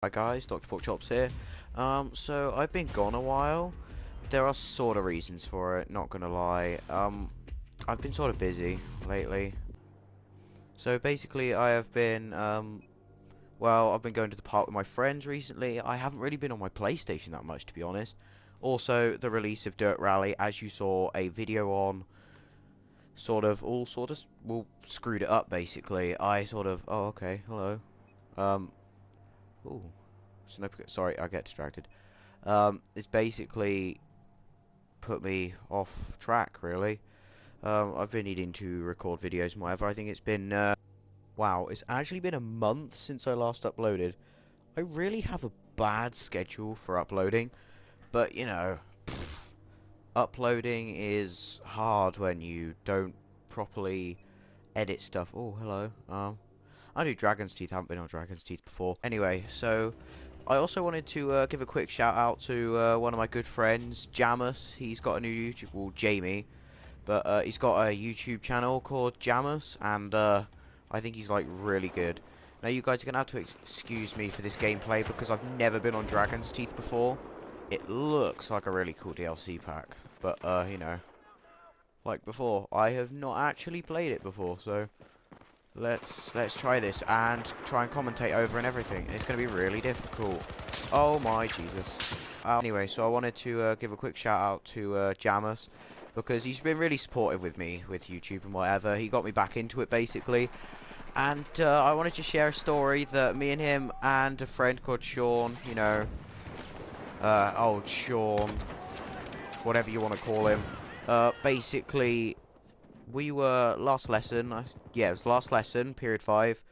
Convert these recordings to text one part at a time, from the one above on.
Hi guys, Dr. Porkchops here. So I've been gone a while. There are sort of reasons for it, not gonna lie. I've been sort of busy lately. So basically I have been, well, I've been going to the park with my friends recently. I haven't really been on my PlayStation that much, to be honest. Also, the release of Dirt Rally, as you saw a video on, well, screwed it up basically. Oh okay, hello. Um, ooh. Sorry, I get distracted. It's basically put me off track, really. I've been needing to record videos and whatever. I think it's been, wow, it's actually been a month since I last uploaded. I really have a bad schedule for uploading, but, you know, uploading is hard when you don't properly edit stuff. Oh, hello. I do Dragon's Teeth. I haven't been on Dragon's Teeth before. Anyway, so I also wanted to give a quick shout out to one of my good friends, Jamus. He's got a new YouTube, well, Jamie, but he's got a YouTube channel called Jamus, and I think he's like really good. Now you guys are gonna have to excuse me for this gameplay because I've never been on Dragon's Teeth before. It looks like a really cool DLC pack, but you know, like before, I have not actually played it before, so let's try this and try and commentate over and everything. It's going to be really difficult. Oh my Jesus. Anyway, so I wanted to give a quick shout out to Jamus because he's been really supportive with me with YouTube and whatever. He got me back into it basically. And I wanted to share a story that me and him and a friend called Sean, you know, old Sean, whatever you want to call him, basically we were last lesson, yeah, it was last lesson, period 5,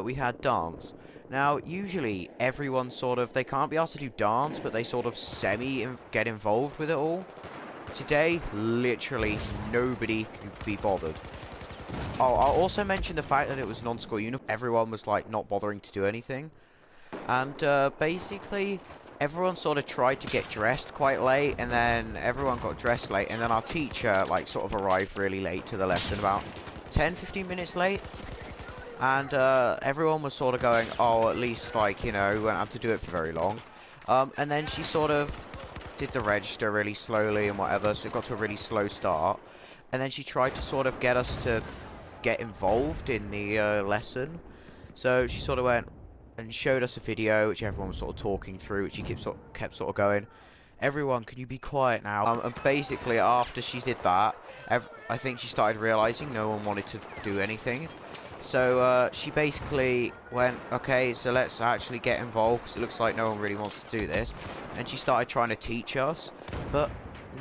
we had dance. Now, usually, everyone they can't be asked to do dance, but they sort of get involved with it all. Today, literally, nobody could be bothered. Oh, I'll also mention the fact that it was non-school uniform. Everyone was, like, not bothering to do anything. And, basically, everyone sort of tried to get dressed quite late, and then everyone got dressed late, and then our teacher, like, sort of arrived really late to the lesson, about 10-15 minutes late. And, everyone was sort of going, oh, at least, like, you know, we won't have to do it for very long. And then she sort of did the register really slowly and whatever, so it got to a really slow start. And then she tried to sort of get us to get involved in the, lesson. So she sort of went and showed us a video, which everyone was sort of talking through, which she kept sort of going, everyone, can you be quiet now? And basically, after she did that, I think she started realizing no one wanted to do anything. So she basically went, okay, so let's actually get involved, because it looks like no one really wants to do this. And she started trying to teach us, but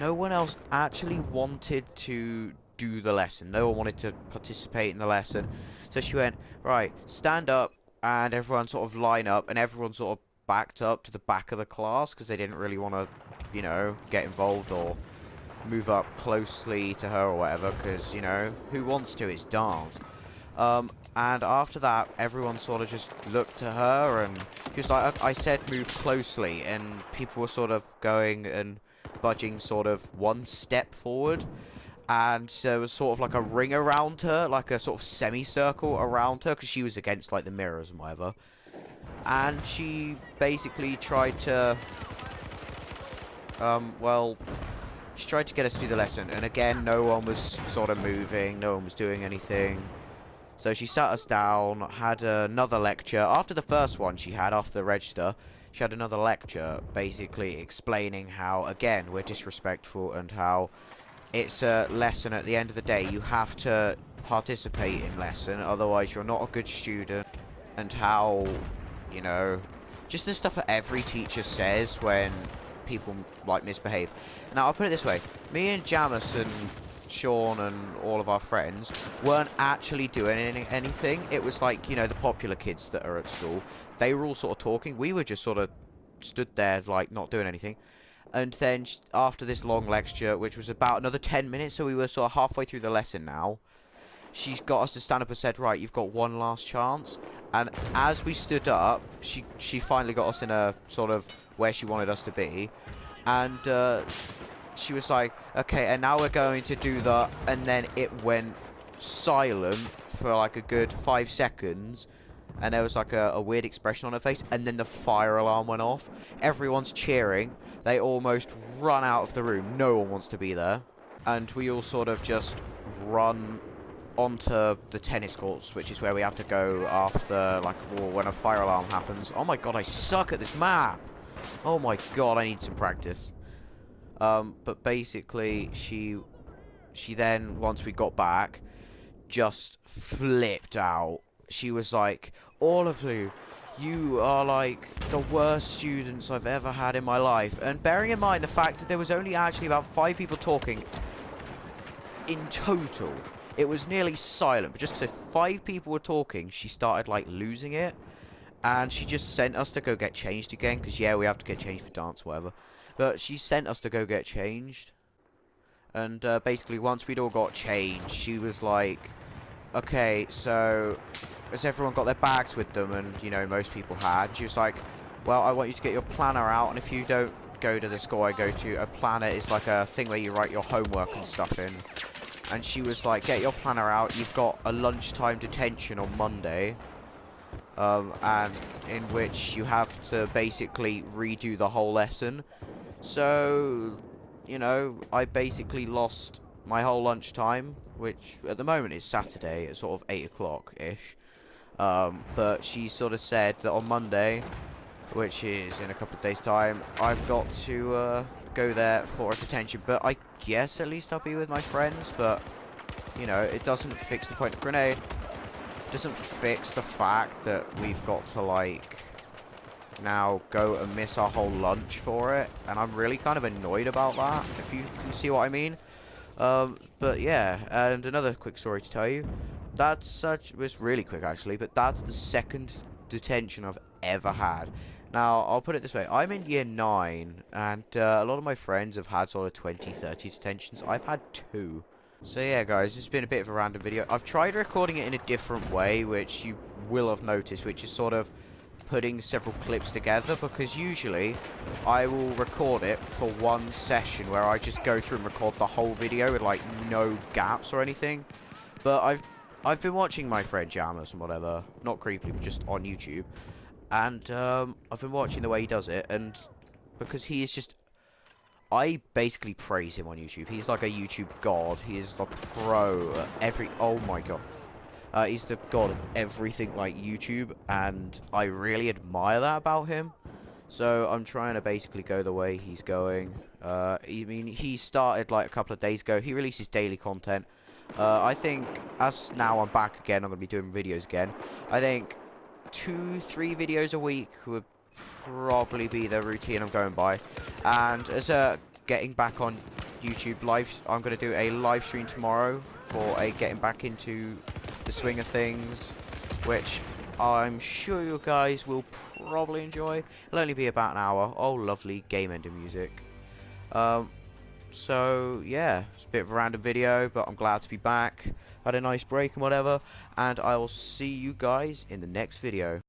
no one else actually wanted to do the lesson. No one wanted to participate in the lesson. So she went, right, stand up, and everyone sort of line up, and everyone sort of backed up to the back of the class, because they didn't really want to, you know, get involved or move up closely to her or whatever, because, you know, who wants to? It's dance. And after that, everyone sort of just looked to her, and she was like, I said move closely, and people were sort of going and budging sort of one step forward, and there was sort of like a ring around her, like a sort of semicircle around her, because she was against like the mirrors and whatever, and she basically tried to, well, she tried to get us to do the lesson, and again, no one was sort of moving, no one was doing anything. So she sat us down, had another lecture. After the first one she had, after the register, she had another lecture basically explaining how, again, we're disrespectful and how it's a lesson at the end of the day. You have to participate in lesson, otherwise you're not a good student. And how, you know, just the stuff that every teacher says when people, like, misbehave. Now, I'll put it this way. Me and Jamus and Sean and all of our friends weren't actually doing anything. It was like, you know, the popular kids that are at school. They were all sort of talking. We were just sort of stood there, like, not doing anything. And then after this long lecture, which was about another 10 minutes, so we were sort of halfway through the lesson now, she got us to stand up and said, right, you've got one last chance. And as we stood up, she finally got us in a sort of where she wanted us to be. And she was like, okay, and now we're going to do that. And then it went silent for like a good 5 seconds. and there was like a weird expression on her face, and then the fire alarm went off. Everyone's cheering. They almost run out of the room. No one wants to be there. And we all sort of just run onto the tennis courts, which is where we have to go after, like, when a fire alarm happens. Oh my god, I suck at this map! Oh my god, I need some practice. But basically, she then, once we got back, just flipped out. She was like, all of you are like the worst students I've ever had in my life. And bearing in mind the fact that there was only actually about 5 people talking in total, it was nearly silent, but just so 5 people were talking, she started like losing it. And she just sent us to go get changed again, because yeah, we have to get changed for dance, whatever. But she sent us to go get changed. And basically, once we'd all got changed, she was like, okay, so has everyone got their bags with them? And, you know, most people had. She was like, well, I want you to get your planner out, and if you don't go to the school I go to, a planner is like a thing where you write your homework and stuff in. And she was like, get your planner out, you've got a lunchtime detention on Monday. And in which you have to basically redo the whole lesson. So, you know, I basically lost my whole lunchtime, which at the moment is Saturday at sort of 8 o'clock-ish. But she sort of said that on Monday, which is in a couple of days' time, I've got to go there for a detention. But I guess at least I'll be with my friends, but, you know, it doesn't fix the point of grenade. Doesn't fix the fact that we've got to, like, now go and miss our whole lunch for it, and I'm really kind of annoyed about that, if you can see what I mean. But yeah, and another quick story to tell you. It's really quick actually, but that's the second detention I've ever had. Now, I'll put it this way, I'm in year 9, and a lot of my friends have had sort of 20, 30 detentions. I've had 2. So yeah, guys, this has been a bit of a random video. I've tried recording it in a different way, which you will have noticed, which is sort of putting several clips together, because usually I will record it for one session where I just go through and record the whole video with like no gaps or anything. But I've been watching my friend Jammers and whatever, not creepily, but just on YouTube, and I've been watching the way he does it, and because he is just, I basically praise him on YouTube. He's like a YouTube god. He is the pro at oh my god. He's the god of everything like YouTube, and I really admire that about him. So I'm trying to basically go the way he's going. I mean, he started like a couple of days ago. He releases daily content. I think, as now I'm back again, I'm going to be doing videos again. I think 2-3 videos a week would probably be the routine I'm going by. And as getting back on YouTube live, I'm going to do a live stream tomorrow for a getting back into the swing of things, which I'm sure you guys will probably enjoy. It'll only be about an hour. Oh, lovely game ending music. So yeah, it's a bit of a random video, but I'm glad to be back. Had a nice break and whatever, and I will see you guys in the next video.